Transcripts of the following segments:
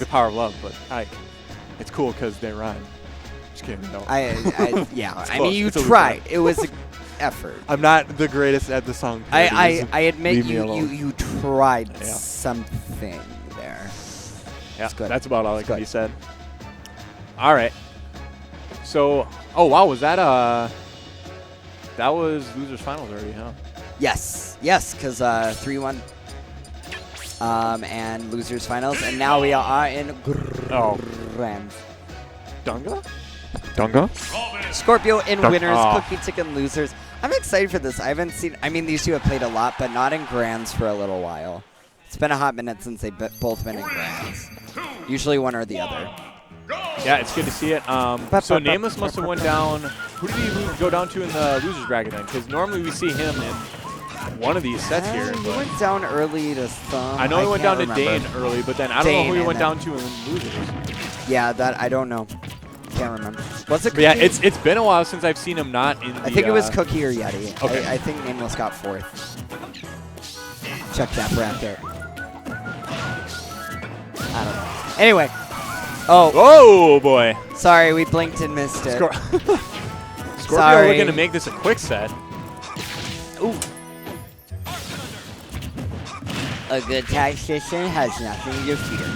The power of love, but it's cool because they rhyme. Just kidding. No. Yeah. I close. mean, you It's a tried. It was an effort. I'm not the greatest at the song. I admit Leave me alone. you tried something there. Yeah, It's good. that's about all that can good. be said. All right. So, oh wow, was that that was losers finals already, huh? Yes, because 3-1 and losers finals, and now we are in grand. Dunga? Skorpio in winners, Oh. Cookietic in losers. I'm excited for this. I haven't seen. I mean, these two have played a lot, but not in grands for a little while. It's been a hot minute since they've both been in grands. Usually one or the other. Yeah, it's good to see it. So Nameless must have went down. Who did he go down to in the losers bracket then? Because normally we see him in one of these sets here. He But went down early to some. I know he went down can't to remember. Dane early, but then I don't know who he Dane went and down to in losers. Yeah, that I don't know. Can't remember. Was it? But yeah, Cookie? it's been a while since I've seen him not in the. I think it was Cookie or Yeti. Okay. I think Nameless got 4th. Check that bracket. I don't know. Anyway. Oh. Oh boy. Sorry, we blinked and missed it. Skorpio Sorry. looking to make this a quick set. Ooh. A good tactician has nothing to fear.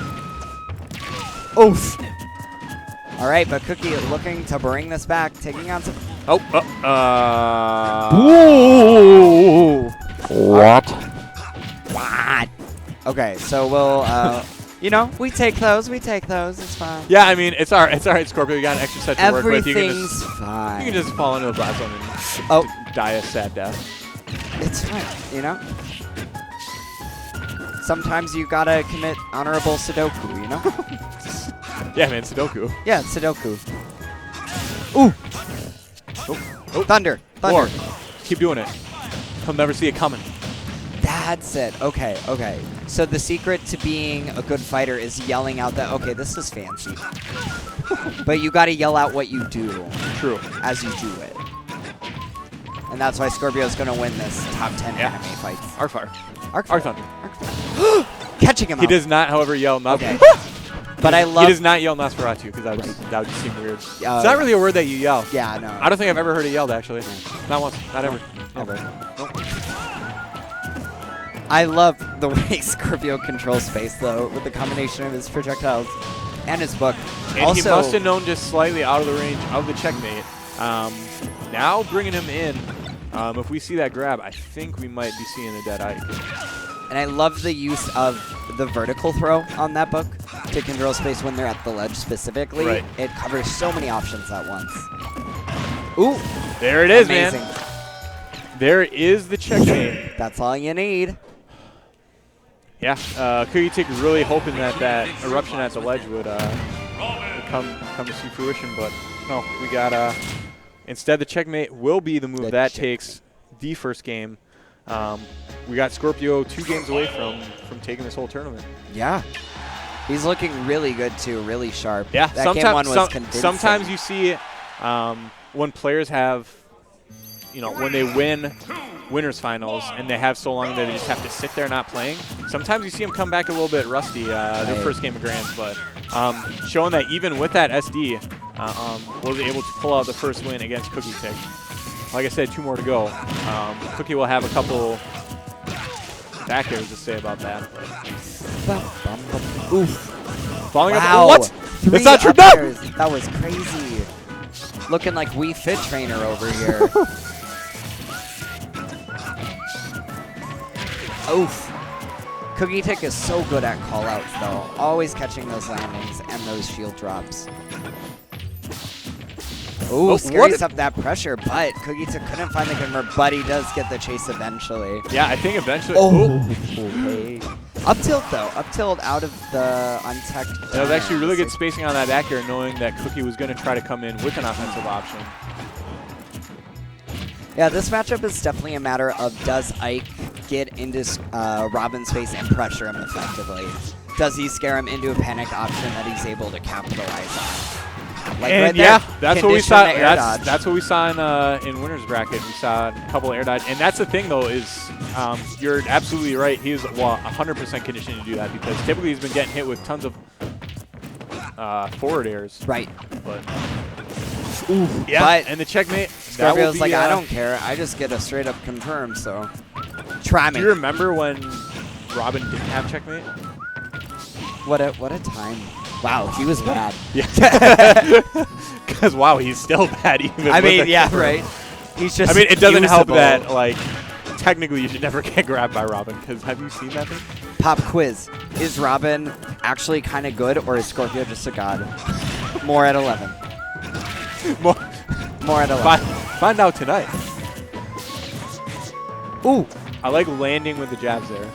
Oof. All right, but Cookie looking to bring this back, taking on some. Ooh. What? What? Okay, so we'll, you know, we take those. It's fine. Yeah, I mean, it's all right, Skorpio. You got an extra set to work with. Everything's fine. You can just fall into the black zone and die a sad death. It's fine, you know? Sometimes you gotta commit honorable Sudoku, you know? Yeah, man, Sudoku. Yeah, it's Sudoku. Ooh! Oh. Thunder! Or, keep doing it. He'll never see it coming. That's it. Okay. So the secret to being a good fighter is yelling out that, okay, this is fancy. But you gotta yell out what you do. True. As you do it. And that's why Skorpio's gonna win this top 10 anime fights. Arc Fire. Arc Thunder. Catching him He out. does not, however, yell Okay. But I love. He does not yell Nosferatu because that would just seem weird. It's not really a word that you yell. Yeah, no. I don't think I've ever heard it yelled, actually. Not once. Not ever. Ever. Nope. I love the way Skorpio controls space, though, with the combination of his projectiles and his book. And also, he must have known just slightly out of the range of the checkmate. Now bringing him in, if we see that grab, I think we might be seeing a dead eye. and I love the use of the vertical throw on that book to control space when they're at the ledge specifically. Right. It covers so many options at once. Ooh. There it is, Amazing. man. There is the checkmate. That's all you need. Yeah, Cookietic really hoping that that eruption at the ledge would come to see fruition, but no, we got instead the checkmate will be the move that takes the first game. We got Skorpio 2 games away from taking this whole tournament. Yeah. He's looking really good, too, really sharp. Yeah, that game one was convincing. sometimes you see when players have, when they win winners finals and they have so long that they just have to sit there not playing. Sometimes you see them come back a little bit rusty their first game of Grands, but showing that even with that SD, was able to pull out the first win against Cookietic. Like I said, 2 more to go. Cookie will have a couple back airs to say about that. Oof. Falling wow. up. What? 3 That's not true. up airs. That was crazy. Looking like Wii Fit Trainer over here. Oof. Cookietic is so good at callouts, though. Always catching those landings and those shield drops. Ooh, scares up that pressure, but Cookietic couldn't find the convert, but he does get the chase eventually. Yeah, I think eventually. Okay. Up tilt, though. Up tilt out of the untech. That was actually really good spacing on that back air, knowing that Cookie was going to try to come in with an offensive option. Yeah, this matchup is definitely a matter of does Ike get into Robin's face and pressure him effectively? Does he scare him into a panic option that he's able to capitalize on? Like and right yeah, there, that's what we saw. dodge. That's what we saw in winners bracket. We saw a couple of air dodge, and that's the thing though is you're absolutely right. He is 100% conditioned to do that because typically he's been getting hit with tons of forward airs. Right. But Ooh, yeah, but and the checkmate. That will Skorpio's be, like, I don't care. I just get a straight up confirm, so try me. Do you remember when Robin didn't have checkmate? What a time. Wow, he was bad. Yeah. Because, wow, he's still bad even I with mean, the yeah, confirm. right. He's just I mean, it doesn't help usable. that, like, technically you should never get grabbed by Robin. Because have you seen that thing? Pop quiz. Is Robin actually kind of good, or is Skorpio just a god? More at 11. More at 11. Find out tonight. Ooh. I like landing with the jabs there.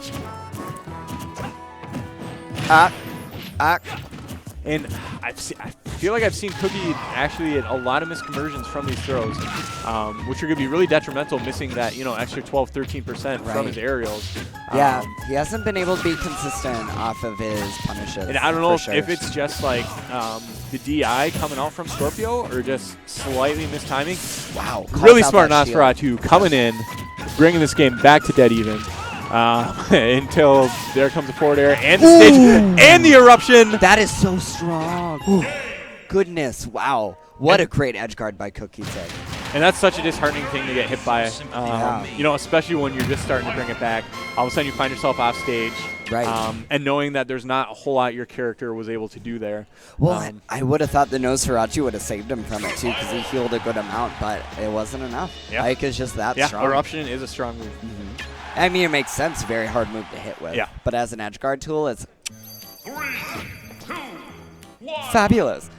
And I feel like I've seen Cookie actually at a lot of misconversions from these throws, which are going to be really detrimental, missing that, you know, extra 12, 13% from his aerials. Yeah, he hasn't been able to be consistent off of his punishes. And I don't know for if it's just like the DI coming out from Skorpio or just slightly mistiming. Wow. Really smart Nosferatu coming in, bringing this game back to dead even. Until there comes a forward air and the stage and the eruption. That is so strong. Ooh. Goodness, wow. What a great edge guard by Cookietic. And that's such a disheartening thing to get hit by. You know, especially when you're just starting to bring it back. All of a sudden you find yourself off stage. Right. And knowing that there's not a whole lot your character was able to do there. Well, I would have thought the Nosferatu would have saved him from it too, because he healed a good amount, but it wasn't enough. Yeah. Ike is just that strong. Eruption is a strong move. I mean, it makes sense. Very hard move to hit with. Yeah. But as an edge guard tool, it's fabulous.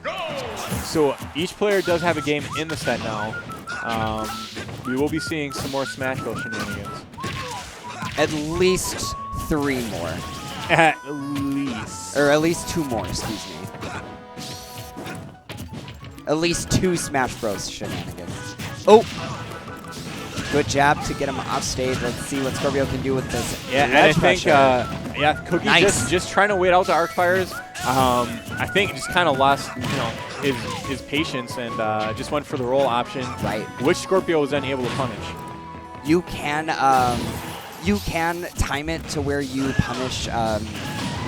So each player does have a game in the set now. We will be seeing some more Smash WiiU shenanigans. At least 3 more. At least. Or at least 2 more, excuse me. At least 2 Smash Bros. Shenanigans. Oh! Good jab to get him off stage. Let's see what Skorpio can do with this. Yeah, and I think, Cookie Nice. just trying to wait out the arc fires. I think just kind of lost, you know, his patience and just went for the roll option. Right. Which Skorpio was then able to punish. You can time it to where you punish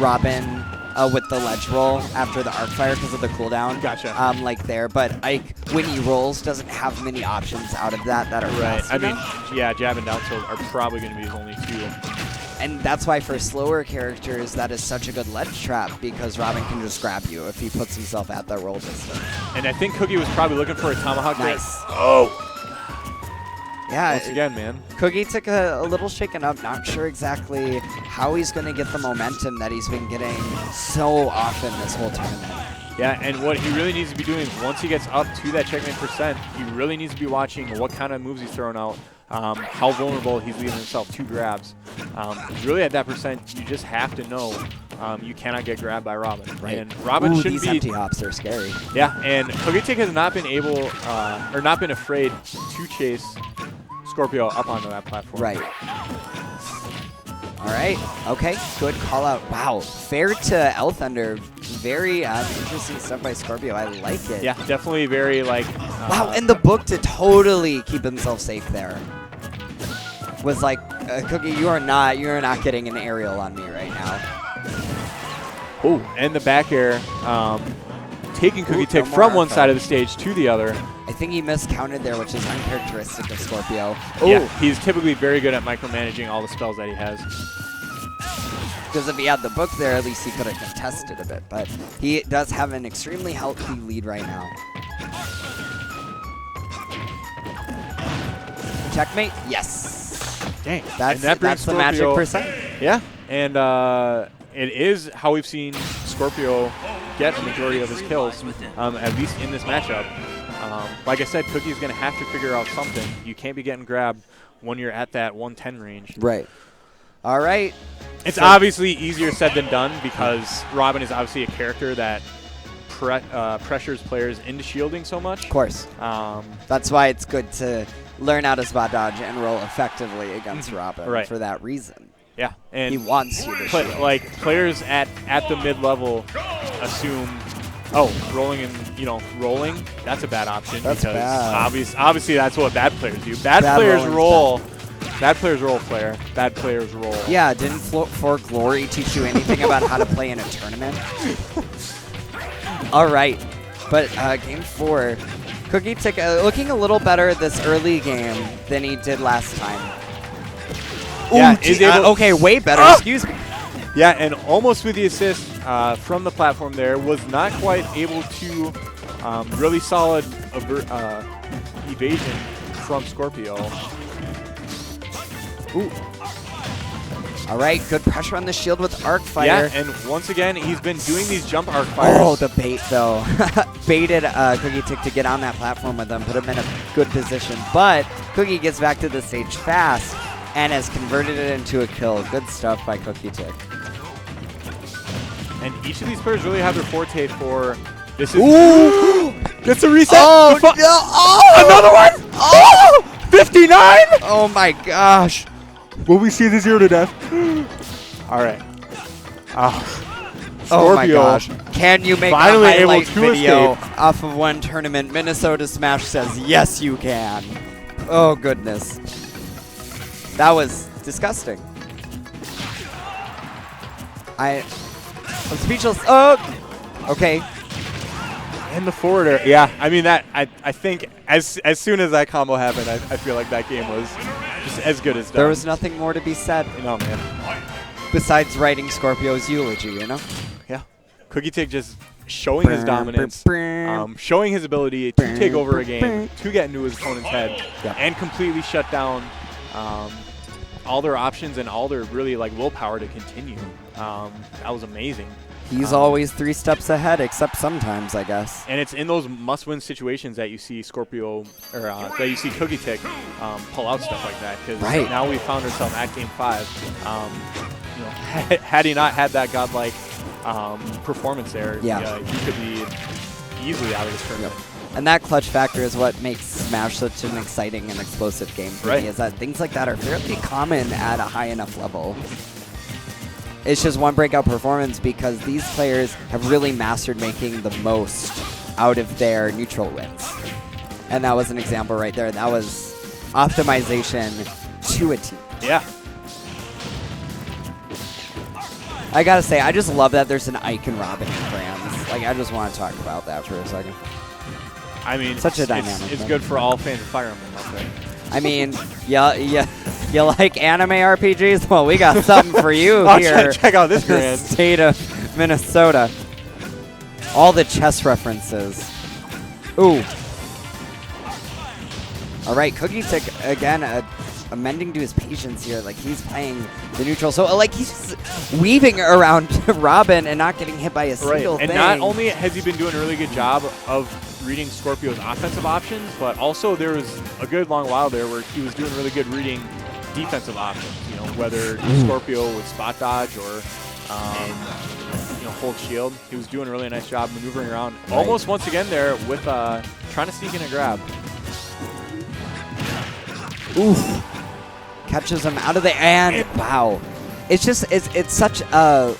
Robin with the ledge roll after the arc fire because of the cooldown. Gotcha. Like there, but Ike, when he rolls, doesn't have many options out of that are Right. fast I mean, enough. yeah, jab and down tilt are probably going to be his only 2. And that's why for slower characters, that is such a good ledge trap, because Robin can just grab you if he puts himself at that roll distance. And I think Cookie was probably looking for a tomahawk. Nice. There. Oh. Yeah. Once again, man. Cookie took a little shaken up. Not sure exactly how he's going to get the momentum that he's been getting so often this whole tournament. Yeah, and what he really needs to be doing once he gets up to that checkmate %, he really needs to be watching what kind of moves he's throwing out, how vulnerable he's leaving himself to grabs. Really at that %, you just have to know you cannot get grabbed by Robin. Right. And Robin shouldn't these be. empty hops are scary. Yeah, and Cookietic has not been able, or not been afraid to chase Skorpio up onto that platform. Right. All right. Okay. Good call out. Wow. Fair to L Thunder. Very interesting stuff by Skorpio. I like it. Yeah, definitely very like. Wow. And the book to totally keep himself safe there was like, Cookie, you are not getting an aerial on me right now. Oh, and the back air, taking Cookietic from one side of the stage to the other. I think he miscounted there, which is uncharacteristic of Skorpio. Yeah, he's typically very good at micromanaging all the spells that he has. Because if he had the book there, at least he could have contested a bit. But he does have an extremely healthy lead right now. Checkmate? Yes. Dang. That's the magic %. Yeah, and it is how we've seen Skorpio get a majority of his kills, at least in this matchup. Like I said, Cookie's going to have to figure out something. You can't be getting grabbed when you're at that 110 range. Right. All right. It's obviously easier said than done because Robin is obviously a character that pressures players into shielding so much. Of course. That's why it's good to learn how to spot dodge and roll effectively against Robin for that reason. Yeah, and he wants you to shield. Like players at the mid-level assume, rolling and rolling, that's a bad option. That's because bad. Obviously that's what bad players do. Bad players roll. Bad players roll, player. Bad players roll. Yeah, didn't For Glory teach you anything about how to play in a tournament? All right. But game 4, Cookietic looking a little better this early game than he did last time. Yeah, Ooh, okay, way better. Excuse me. Yeah, and almost with the assist from the platform there, was not quite able to really solid evasion from Skorpio. Ooh. All right, good pressure on the shield with Arc Fire. Yeah, and once again, he's been doing these jump Arc Fires. Oh, the bait, though. Baited Cookietic to get on that platform with him, put him in a good position. But Cookie gets back to the stage fast and has converted it into a kill. Good stuff by Cookietic. And each of these players really have their forte for this. Is Ooh! Gets a reset. Oh, no! Oh! Another one! Oh! 59! Oh, my gosh. Will we see the 0 to death? All right. Oh my Skorpio gosh. Can you make finally a highlight able to video escape. off of one tournament? Minnesota Smash says, yes, you can. Oh, goodness. That was disgusting. I'm speechless. Oh! Okay. And the forwarder. Yeah, I mean, that I think as soon as that combo happened, I feel like that game was just as good as done. There was nothing more to be said. No, man. Besides writing Skorpio's eulogy, you know? Yeah. Cookietic just showing his dominance, showing his ability to take over a game, to get into his opponent's head, and completely shut down all their options and all their really willpower to continue. That was amazing. He's always 3 steps ahead, except sometimes, I guess. And it's in those must-win situations that you see Skorpio, or that you see Cookietic pull out stuff like that. Because now we found ourselves at Game 5. You know, had he not had that godlike performance there, he could be easily out of this tournament. And that clutch factor is what makes Smash such an exciting and explosive game for me, is that things like that are fairly common at a high enough level. It's just one breakout performance because these players have really mastered making the most out of their neutral wins. And that was an example right there. That was optimization to a T. Yeah. I gotta say, I just love that there's an Ike and Robin in Grams. I just want to talk about that for a second. I mean, such a dynamic. It's good for all fans of Fire Emblem, I'll say. I mean, yeah. You like anime RPGs? Well, we got something for you here. Check out this in the state of Minnesota. All the chess references. Ooh. All right, Cookietic again amending to his patience here. He's playing the neutral, so he's just weaving around Robin and not getting hit by a single thing. And not only has he been doing a really good job of reading Skorpio's offensive options, but also there was a good long while there where he was doing really good reading defensive options, you know, whether Skorpio would spot dodge or hold shield. He was doing a really nice job maneuvering around almost once again there with trying to sneak in a grab. Oof. Catches him out of the and wow. It's just it's such a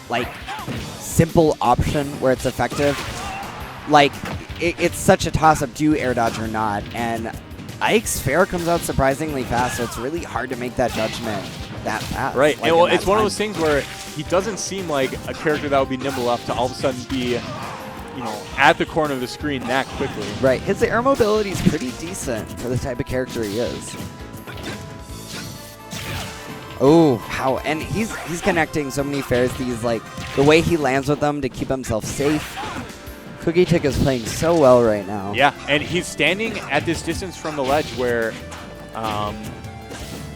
simple option where it's effective. It's such a toss-up, do you air dodge or not? And Ike's fair comes out surprisingly fast, so it's really hard to make that judgment that fast. Right, and it's one of those things where he doesn't seem like a character that would be nimble enough to all of a sudden be, at the corner of the screen that quickly. Right, his air mobility is pretty decent for the type of character he is. Oh, how, and he's connecting so many fairs. These the way he lands with them to keep himself safe. Cookietic is playing so well right now. Yeah, and he's standing at this distance from the ledge where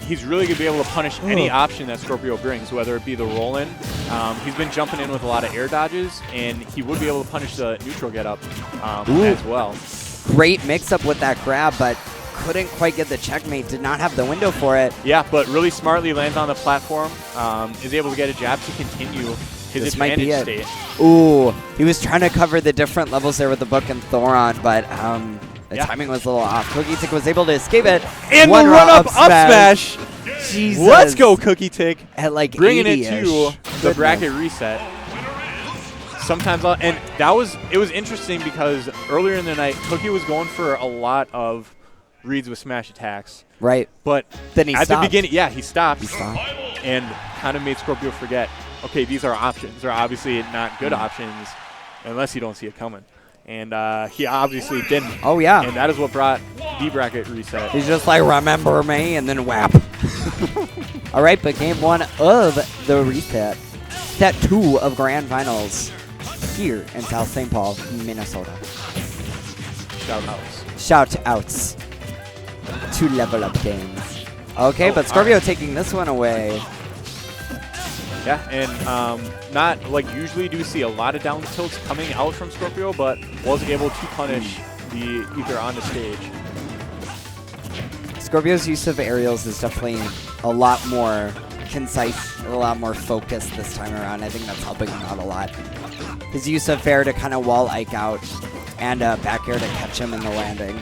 he's really going to be able to punish any option that Skorpio brings, whether it be the roll-in. He's been jumping in with a lot of air dodges, and he would be able to punish the neutral get-up as well. Great mix-up with that grab, but couldn't quite get the checkmate, did not have the window for it. Yeah, but really smartly lands on the platform, is able to get a jab to continue his advantage state. Ooh, he was trying to cover the different levels there with the Book and Thoron, but the timing was a little off. Cookietic was able to escape it. And the run-up up smash. Jesus. Let's go, Cookietic. At bringing it to the bracket reset. Sometimes, and it was interesting because earlier in the night, Cookie was going for a lot of reads with smash attacks. Right. But then at the beginning, he stopped. And kind of made Skorpio forget, okay, these are options. They're obviously not good options unless you don't see it coming. And he obviously didn't. Oh, yeah. And that is what brought the bracket reset. He's just like, remember me, and then whap. All right, but game 1 of the reset. Set 2 of Grand Finals here in South St. Paul, Minnesota. Shout-outs. Shout-outs to level up games. Okay, but Skorpio taking this one away. Yeah, and not like usually do see a lot of down tilts coming out from Skorpio, but was able to punish the Ether on the stage. Skorpio's use of aerials is definitely a lot more concise, a lot more focused this time around. I think that's helping him out a lot. His use of fair to kind of wall Ike out and back air to catch him in the landing.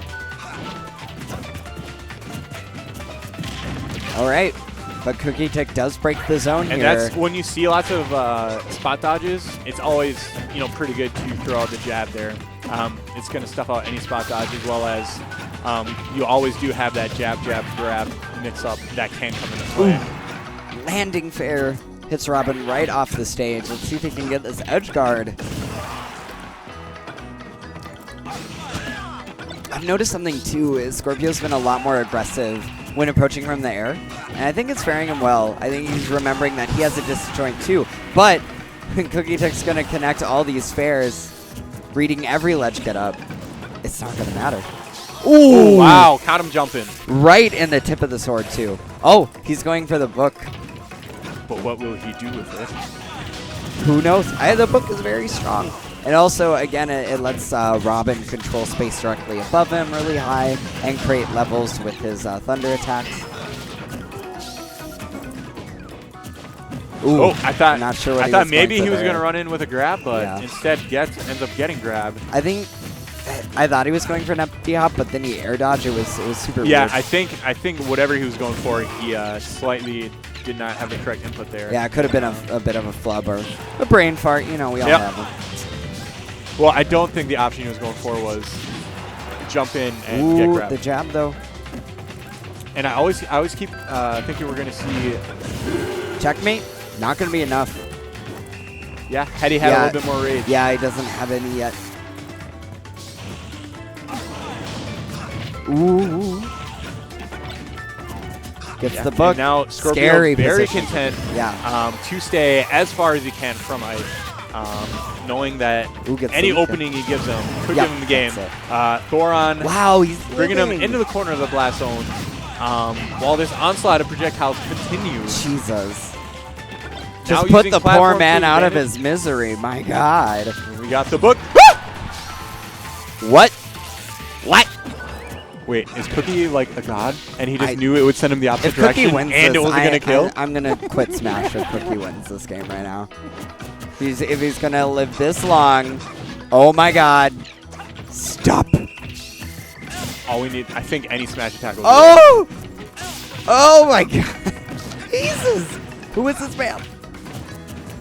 All right. But Cookietic does break the zone and here. And that's when you see lots of spot dodges, it's always pretty good to throw out the jab there. It's going to stuff out any spot dodge, as well as you always do have that jab, grab mix-up that can come into play. Ooh. Landing fair hits Robin right off the stage. Let's see if he can get this edge guard. I've noticed something too, is Skorpio's been a lot more aggressive when approaching from the air, and I think it's faring him well. I think he's remembering that he has a disjoint too, but Cookietic's going to connect all these fairs, reading every ledge get up. It's not going to matter. Ooh! Wow, caught him jumping. Right in the tip of the sword too. Oh, he's going for the book. But what will he do with it? Who knows? The book is very strong. And also, again, it lets Robin control space directly above him really high and create levels with his thunder attacks. Ooh, I thought, not sure what I he thought was maybe going he was there. going to run in with a grab, but instead ends up getting grabbed. I thought he was going for an empty hop, but then he air dodged. It was super weird. Yeah, I think whatever he was going for, he slightly did not have the correct input there. Yeah, it could have been a bit of a flub or a brain fart. We all have them. Well, I don't think the option he was going for was jump in and get grabbed. The jab though. And I always keep thinking we're going to see checkmate. Not going to be enough. Yeah, had he had a little bit more rage. Yeah, he doesn't have any yet. Ooh. Gets the book. And now Skorpio very content to stay as far as he can from Ike, knowing that any opening he gives him could give him the game. Thoron, wow, he's bringing him into the corner of the blast zone while this onslaught of projectiles continues. Jesus. Just put the poor man out of his misery. My God. We got the book. What? What? Wait, is Cookie like a god, and he just knew it would send him the opposite direction, wins and this, it wasn't going to kill? I'm going to quit Smash if Cookie wins this game right now. If he's going to live this long, oh my God. Stop. All we need, I think any Smash attack will do. Oh! Oh my God. Jesus. Who is this man?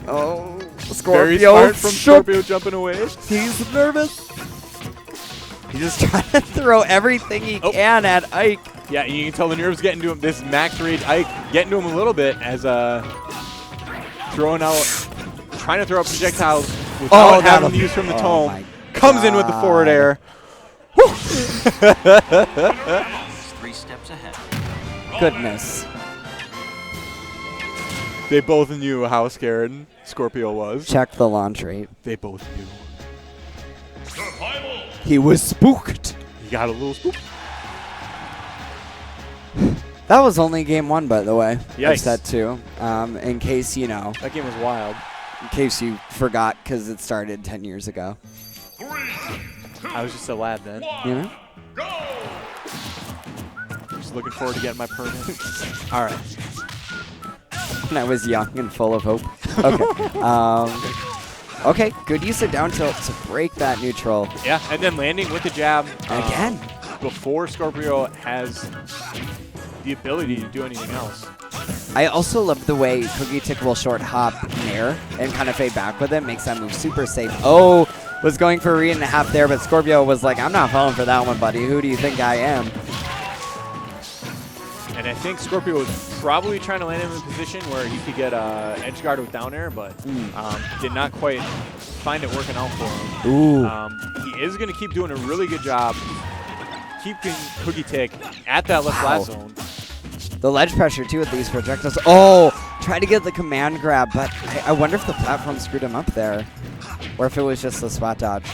Oh, Skorpio. Very smart from Skorpio jumping away. He's nervous. He's just trying to throw everything he can at Ike. Yeah, and you can tell the nerves getting to him. This max rage Ike getting to him a little bit as trying to throw out projectiles without having to use from the tome. Comes in with the forward air. 3 steps ahead. Goodness. They both knew how scared Skorpio was. Check the launch rate. They both knew. He was spooked. He got a little spooked. That was only game 1, by the way. Yikes. Set 2. In case, you know. That game was wild. In case you forgot, because it started 10 years ago. 3, 2, I was just a lad then. You know? Go! Just looking forward to getting my permit. All right. When I was young and full of hope. Okay. Okay, good use of down tilt to break that neutral. Yeah, and then landing with the jab. Again. Before Skorpio has the ability to do anything else. I also love the way Cookietic will short hop air and kind of fade back with it. Makes that move super safe. Oh, was going for a read and a half there, but Skorpio was like, I'm not falling for that one, buddy. Who do you think I am? And I think Skorpio was probably trying to land him in a position where he could get edge guard with down air, but did not quite find it working out for him. Ooh. He is going to keep doing a really good job keeping Cookietic at that left flat zone. The ledge pressure, too, with these projectiles. Oh, tried to get the command grab, but I wonder if the platform screwed him up there. Or if it was just the spot dodge.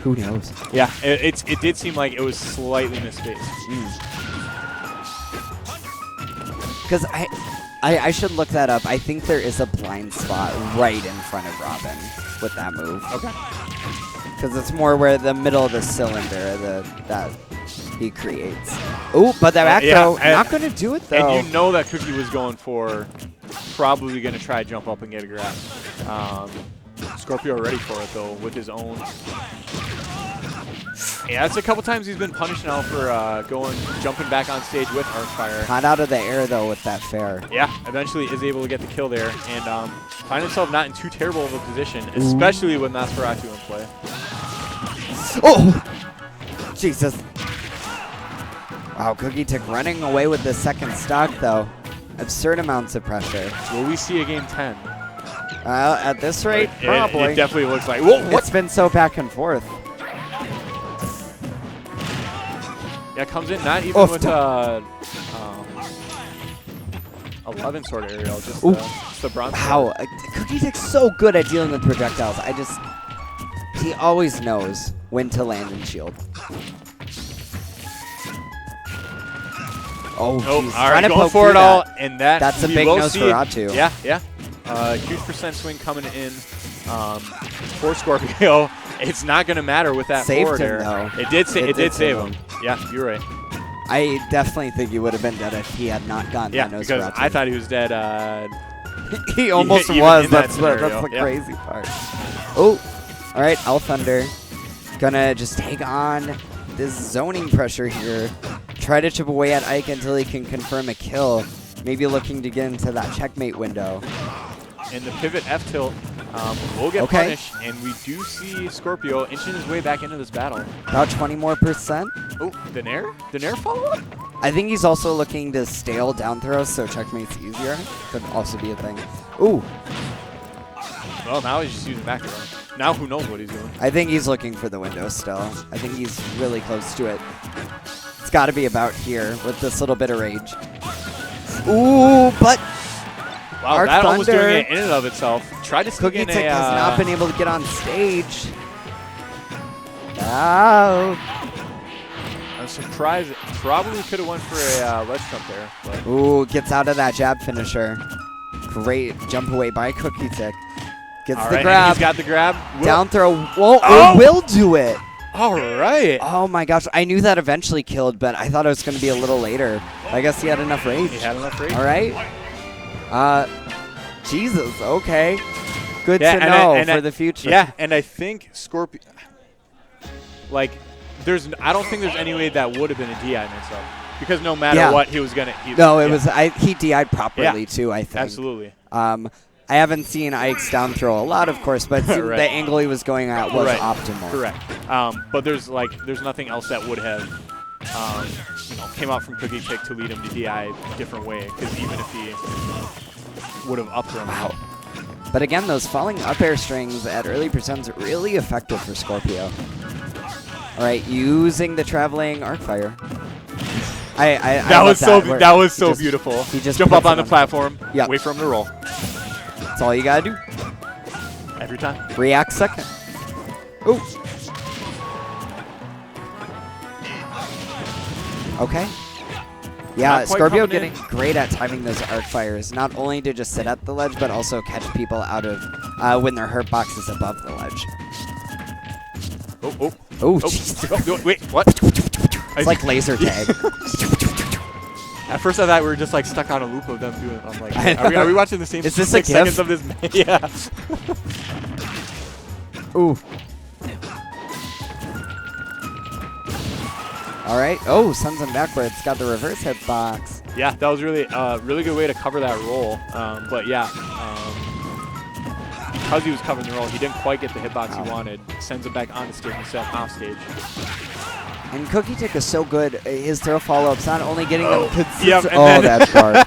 Who knows? Yeah, it did seem like it was slightly misspaced. Because I should look that up. I think there is a blind spot right in front of Robin with that move. Okay. Because it's more where the middle of the cylinder that he creates. Oh, but that back throw, not going to do it, though. And you know that Cookie was going for probably going to try to jump up and get a grab. Skorpio ready for it, though, with his own. Yeah, it's a couple times he's been punished now for jumping back on stage with Arcfire. Caught out of the air, though, with that fair. Yeah, eventually is able to get the kill there and find himself not in too terrible of a position, especially with Sm4sh in play. Oh! Jesus. Wow, Cookietic running away with the second stock, though. Absurd amounts of pressure. Will we see a game 10? At this rate, probably. It definitely looks like. Whoa, it's been so back and forth. Yeah, comes in not even with 11 sort of aerial, just the bronze. Wow, Cookietic's so good at dealing with projectiles. He always knows when to land and shield. Oh, nope. All right, going for it all, and that's a big Nosferatu. Yeah, yeah. Huge percent swing coming in for Skorpio. It's not going to matter with that forward air. Though. It did save him. Yeah, you're right. I definitely think he would have been dead if he had not gotten that Nosferatu. Because I thought he was dead. He almost was. That's the crazy part. Oh, all right, Thunder. Gonna just take on this zoning pressure here. Try to chip away at Ike until he can confirm a kill. Maybe looking to get into that checkmate window. And the pivot F tilt will get punished, and we do see Skorpio inching his way back into this battle. About 20 more %. Oh, the Nair? The Nair follow-up? I think he's also looking to stale down throws, so checkmate's easier. Could also be a thing. Ooh. Well, now he's just using back throw. Now who knows what he's doing? I think he's looking for the window still. I think he's really close to it. It's got to be about here with this little bit of rage. Ooh, but... Wow, that almost doing it in and of itself. Tried to stick in a... Cookietic has not been able to get on stage. Oh. I'm surprised. It probably could have went for a ledge jump there. But. Ooh, gets out of that jab finisher. Great jump away by Cookietic. Gets the grab. He's got the grab. Down throw. Whoa, it will do it. All right. Oh, my gosh. I knew that eventually killed, but I thought it was going to be a little later. I guess he had enough rage. He had enough rage. All right. Jesus, okay. Good to know for the future. Yeah, and I think Skorpio, like, I don't think there's any way that would have been a DI mix-up. Because no matter what, he was going to. No, it was, he DI'd properly, too, I think. Absolutely. I haven't seen Ike's down throw a lot, of course, but the angle he was going at was optimal. Correct. But there's nothing else that would have, came out from Cookietic to lead him to DI a different way. Because even if he would have upped him out. But again, those falling up air strings at early percents are really effective for Skorpio. All right, using the traveling Arcfire. That was so beautiful. He just jump up on the platform. Yep. Wait for him to roll. That's all you gotta do. Every time. React second. Ooh. Okay. Yeah, Skorpio getting great at timing those arc fires, not only to just sit at the ledge, but also catch people out of when their hurt box is above the ledge. Oh, wait, what? It's like laser tag. At first I thought we were just like stuck on a loop of them doing it. I'm like, are we watching the same 6 seconds of this? Yeah. Ooh. All right. Oh, sends him backwards. Got the reverse hitbox. Yeah, that was really really good way to cover that roll. But yeah, because he was covering the roll, he didn't quite get the hitbox he wanted. Sends him back on the stage instead of off stage. And Cookietic is so good. His throw follow-ups, not only getting them consistent. That's hard.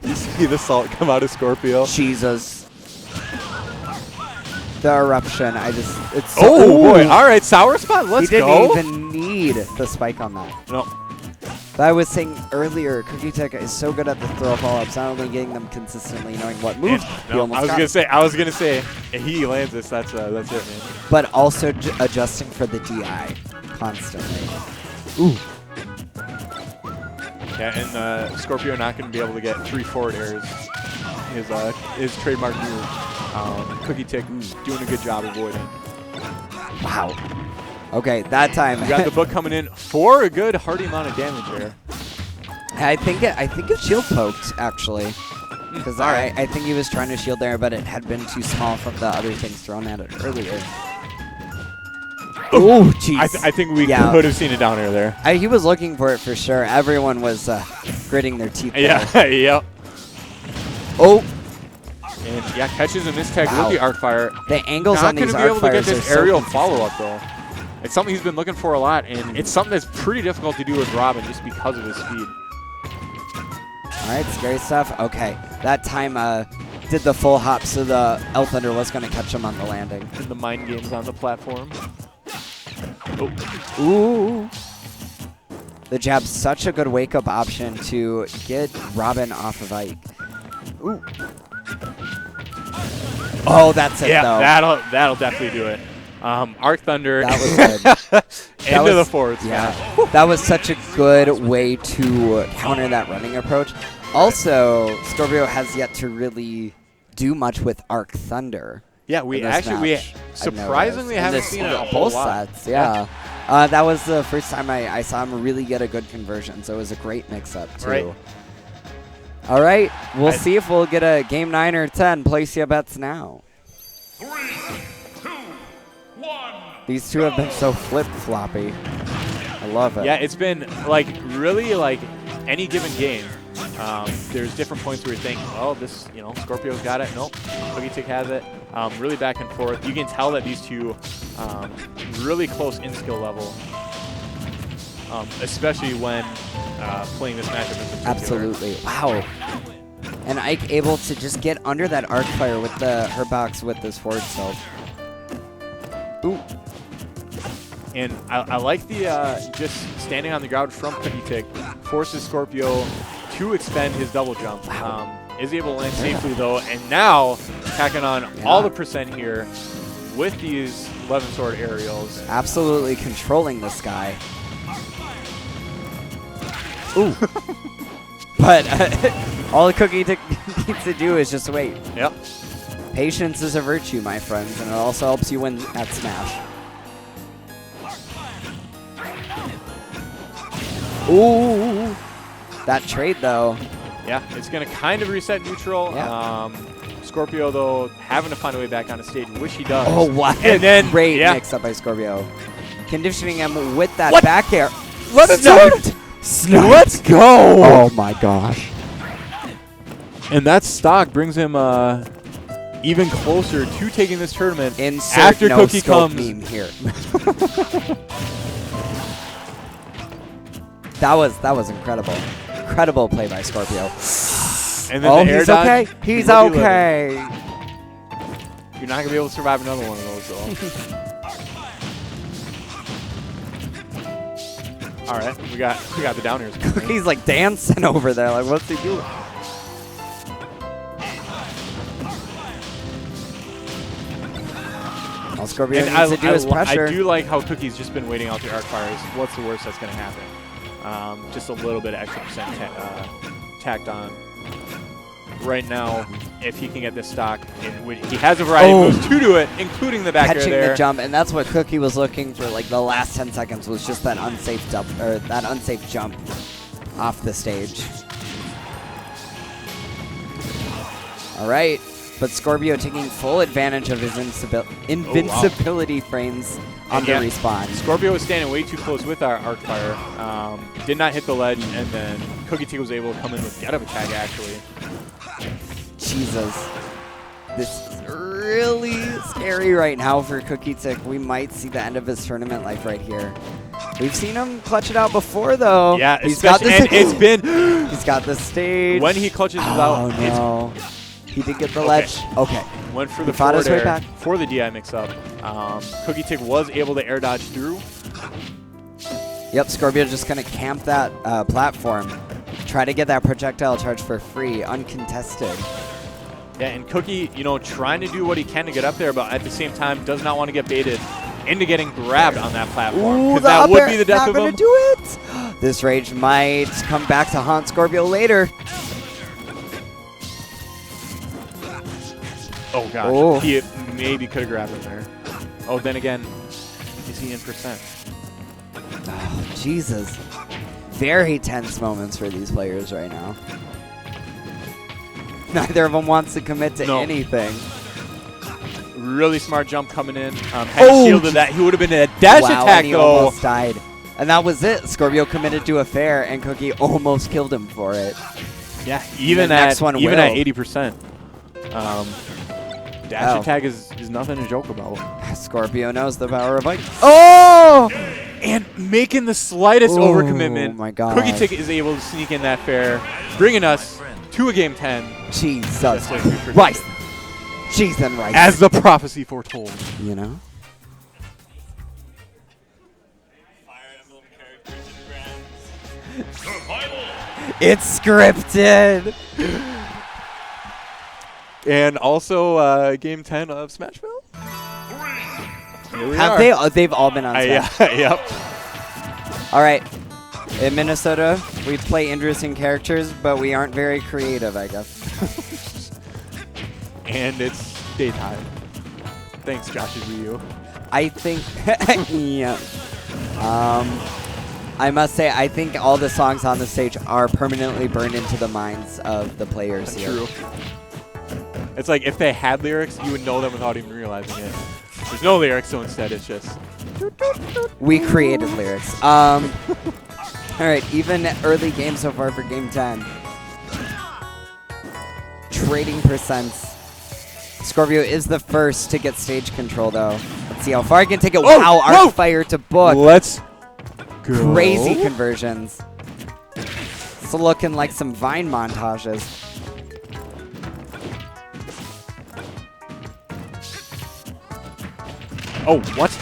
You see the salt come out of Skorpio. Jesus. the eruption. It's so, Oh boy! All right, sour spot. Let's he didn't go. even need the spike on that. No. But I was saying earlier, Cookietic is so good at the throw follow-ups, not only getting them consistently, knowing what move. I was gonna say, if he lands this, that's it, man. But also adjusting for the DI constantly. Ooh. Yeah, and Skorpio not gonna be able to get 3 forward airs. His trademark move. Cookietic doing a good job avoiding. Wow. Okay, that time. We got the book coming in for a good hearty amount of damage there. I think it shield poked actually, because I think he was trying to shield there, but it had been too small from the other things thrown at it earlier. Oh, jeez. I think we could have seen it down air there. He was looking for it for sure. Everyone was gritting their teeth. Yeah, yep. Oh. And yeah, catches a mistag with the arc fire. The angles on these arc fires are not going to be able to get this aerial so follow-up though. It's something he's been looking for a lot, and it's something that's pretty difficult to do with Robin just because of his speed. All right, scary stuff. Okay, that time did the full hop, so the L Thunder was going to catch him on the landing. And the mind games on the platform. Oh. Ooh. The jab's such a good wake-up option to get Robin off of Ike. Ooh. Oh, that's it, though. Yeah, that'll definitely do it. Arc Thunder. That was good. Into the forward smash. Yeah, that was such a good way to counter that running approach. Also, Skorpio has yet to really do much with Arc Thunder. Yeah, we surprisingly haven't seen it a whole lot. Sets, yeah. That was the first time I saw him really get a good conversion, so it was a great mix-up, too. Right. All right, we'll see if we'll get a game 9 or 10. Place your bets now. 3, 2, 1. These two have been so flip-floppy. I love it. Yeah, it's been like really like any given game. There's different points where you think, oh, this, Skorpio's got it. Nope, Cookietic has it. Really back and forth. You can tell that these two really close in skill level, especially when playing this matchup in particular. Absolutely. Wow. And Ike able to just get under that arc fire with the her box with this forward tilt. Ooh. And I like the just standing on the ground from Cookietic forces Skorpio to expend his double jump. Wow. Is able to land safely though, and now tacking on all the percent here with these 11 sword aerials. Absolutely controlling this guy. Ooh. But all the Cookietic needs to do is just wait. Yep. Patience is a virtue, my friends, and it also helps you win at Smash. Ooh. That trade, though. Yeah, it's going to kind of reset neutral. Yeah. Skorpio, though, having to find a way back on the stage. Wish he does. Oh, wow. And then, great mix up by Skorpio. Conditioning him with that What? back air. Let it Sniped. Let's go. Oh, my gosh. And that stock brings him even closer to taking this tournament. Insert after no Cookie scope comes. meme here. That was incredible. Incredible play by Skorpio. And then the air he's dodge, okay. He's will be okay. You're not gonna be able to survive another one of those, though. All right, we got the down airs. He's like dancing over there. Like, what's he doing? All Skorpio needs to do is pressure. I do like how Cookie's just been waiting out the arc fires. What's the worst that's gonna happen? Just a little bit of extra percent tacked on. Right now, if he can get this stock, he has a variety of moves to do it, including the back air catching there. the jump, and that's what Cookie was looking for. Like the last 10 seconds was just that unsafe jump, or that unsafe jump off the stage. All right, but Skorpio taking full advantage of his invincibility frames on the respawn. Skorpio was standing way too close with our arc fire. Did not hit the ledge, and then Cookietic was able to come in with get up attack actually. Jesus. This is really scary right now for Cookietic. We might see the end of his tournament life right here. We've seen him clutch it out before, though. Yeah, he's got this. And it's been he's got the stage. when he clutches it out. Oh no, he did get the ledge. Okay, went for the fought his forward way air back. for the DI mix-up. Cookietic was able to air dodge through. Yep, Skorpio just going to camp that platform. Try to get that projectile charge for free, uncontested. Yeah, and Cookie, you know, trying to do what he can to get up there, but at the same time does not want to get baited into getting grabbed on that platform. Ooh, Because that would be the death not of gonna him. do it. This rage might come back to haunt Skorpio later. Oh, gosh. Oh. He maybe could have grabbed him there. Oh, then again, is he in percent? Oh, Jesus. Very tense moments for these players right now. Neither of them wants to commit to No. anything. Really smart jump coming in. Had he shielded that, he would have been in a dash Wow, attack, and he though. almost died. And that was it. Skorpio committed to a fair, and Cookie almost killed him for it. Yeah, even The at next one even at will. 80%. Dash Oh. attack is nothing to joke about. Skorpio knows the power of ice. Oh! And making the slightest Oh, overcommitment. my God. Cookietic is able to sneak in that fair, bringing us to a game 10. Jesus. Just like we predicted. Rice. Cheese and rice. As the prophecy foretold. you know? Survival. It's scripted. And also game 10 of Smash WiiU. 3, Here we Have are. they? They've all been on Yeah, Smash. yep. All right. In Minnesota, we play interesting characters, but we aren't very creative, I guess. And it's daytime. Thanks, Jaaahsh's WiiU. I think, yeah. I must say, I think all the songs on the stage are permanently burned into the minds of the players here. True. It's like if they had lyrics, you would know them without even realizing it. There's no lyrics, so instead it's just. We created lyrics. All right, even early game so far for game 10. Trading percents. Skorpio is the first to get stage control, though. Let's see how far he can take it. Oh, Wow, whoa! Arc Fire to book. Let's go. Crazy conversions. It's looking like some Vine montages. Oh, what?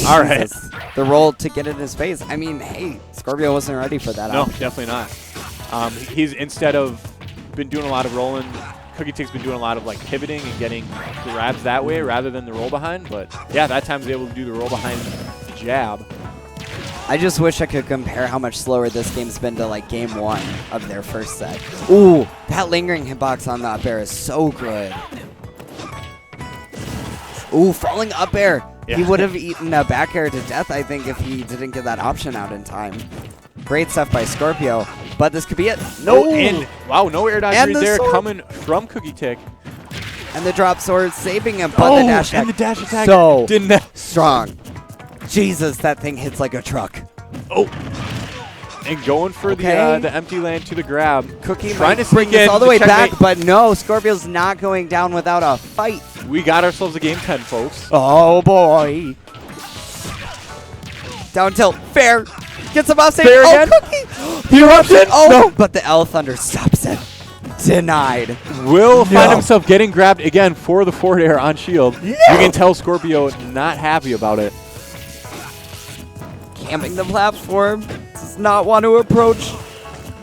All right. Jesus. The roll to get in his face. I mean, hey, Skorpio wasn't ready for that. No, option. definitely not. He's instead of been doing a lot of rolling, Cookietic's been doing a lot of like pivoting and getting grabs that way rather than the roll behind. But yeah, that time he's able to do the roll behind jab. I just wish I could compare how much slower this game's been to like game 1 of their first set. Ooh, that lingering hitbox on the up air is so good. Ooh, falling up air. Yeah. He would have eaten a back air to death, I think, if he didn't get that option out in time. Great stuff by Skorpio, but this could be it. No, and wow, no air dodge And read the there sword. coming from Cookietic. And the drop sword saving him, but the dash and the attack dash attack so didn't. strong. Jesus, that thing hits like a truck. Oh, and going for Okay. the empty land to the grab. Cookie trying might to bring sneak this in all the to way back, checkmate. but no, Skorpio's not going down without a fight. We got ourselves a game 10, folks. Oh boy. Down tilt, fair. Gets him off stage. Fair Oh, again? Cookie. The eruption. Oh, No. but the L Thunder stops it. Denied. Will find No. himself getting grabbed again for the forward air on shield. You can tell Skorpio not happy about it. Camping the platform. Does not want to approach.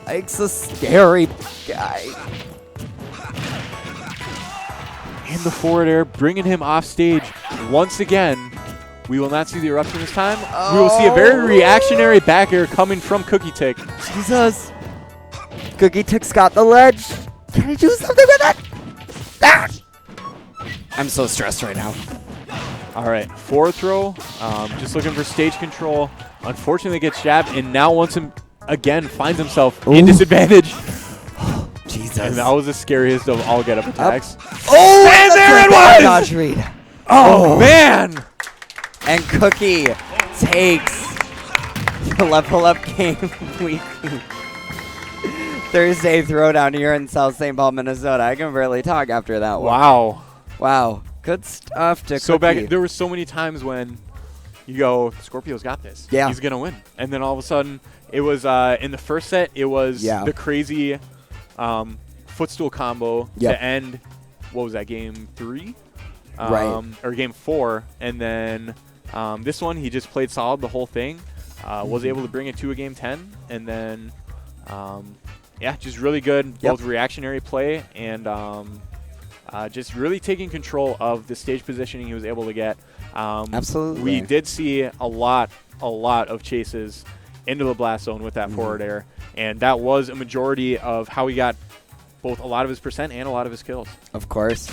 Ike's a scary guy. And the forward air bringing him off stage once again. We will not see the eruption this time. We will see a very reactionary back air coming from Cookietic. Jesus. Cookietic's got the ledge. Can he do something with it? Ah! I'm so stressed right now. All right, forward throw. Just looking for stage control. Unfortunately, gets jabbed, and now once him again finds himself in disadvantage. Jesus. And that was the scariest of all get-up attacks. Oh, And that's there a it bad was! dodge read. Oh, man! And Cookie takes the level up game week. Thursday throwdown here in South St. Paul, Minnesota. I can barely talk after that one. Wow. Wow. Good stuff to So Cookie. there were so many times when you go, Skorpio's got this. Yeah. He's going to win. And then all of a sudden, it was in the first set, it was the crazy footstool combo Yep. to end, what was that, game 3? Right. or game 4, and then this one he just played solid the whole thing. Was able to bring it to a game 10, and then yeah, just really good both reactionary play and just really taking control of the stage positioning he was able to get. Absolutely. We did see a lot of chases into the blast zone with that forward air, and that was a majority of how he got both a lot of his percent and a lot of his kills. Of course.